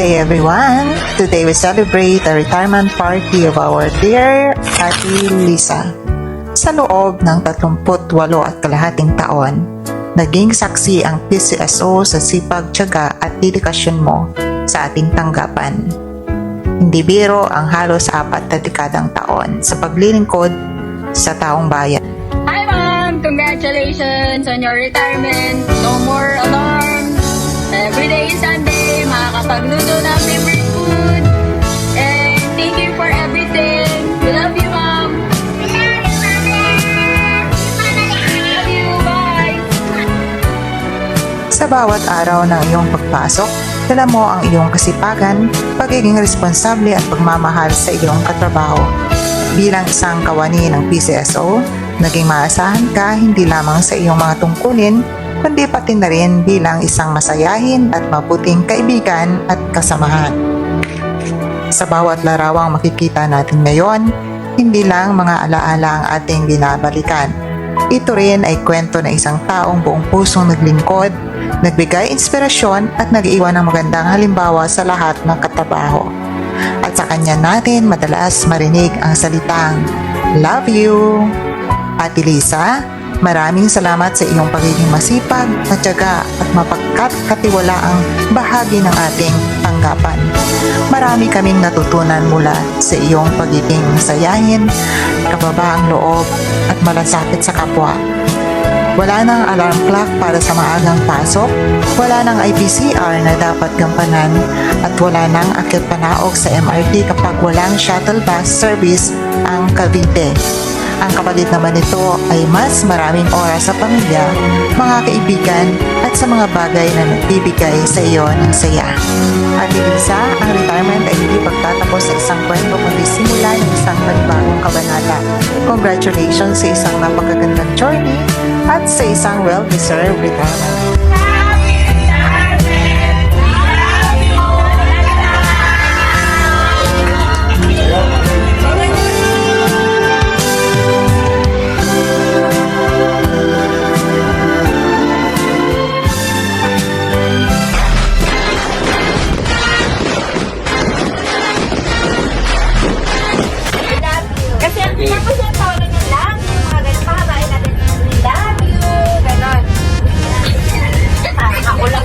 day everyone! Today we celebrate the retirement party of our dear Ate Lisa. Sa loob ng 38 at kalahating taon, naging saksi ang PCSO sa sipag, tiyaga at dedikasyon mo sa ating tanggapan. Hindi biro ang halos 4 na dekadang taon sa paglilingkod sa taong bayan. Hi Mom! Congratulations on your retirement! No more alarms! Every day is Sunday, makakapagluto ng favorite food! And thank you for everything! We love you, Mom! Love you! Bye! Sa bawat araw ng iyong pagpasok, dala mo ang iyong kasipagan, pagiging responsable at pagmamahal sa iyong katrabaho. Bilang isang kawani ng PCSO, naging maasahan ka hindi lamang sa iyong mga tungkulin, kundi pati na rin bilang isang masayahin at mabuting kaibigan at kasamahan. Sa bawat larawang makikita natin ngayon, hindi lang mga alaala ang ating binabalikan. Ito rin ay kwento ng isang taong buong pusong naglingkod, nagbigay inspirasyon at nag-iwan ng magandang halimbawa sa lahat ng katrabaho. At sa kanya natin madalas marinig ang salitang, "Love you!" Ate Lisa, maraming salamat sa iyong pagiging masipag, matyaga at mapagkatiwalaang bahagi ng ating tanggapan. Marami kaming natutunan mula sa iyong pagiging masayahin, kababaang loob at malasakit sa kapwa. Wala nang alarm clock para sa maagang pasok, wala nang IPCR na dapat gampanan, at wala nang akit panaog sa MRT kapag walang shuttle bus service ang Cavite. Ang kapalit naman nito ay mas maraming oras sa pamilya, mga kaibigan at sa mga bagay na nagbibigay sa iyo ng saya. Ate Lisa, ang retirement ay hindi pagtatapos sa isang kwento kundi simula ng isang panibagong kabanata. Congratulations sa isang napakagandang journey at sa isang well-deserved retirement. Kasi ang purpose ng tawagan niya lang, yung mga ganun, pahabain natin, we love you, ganon. Ako lang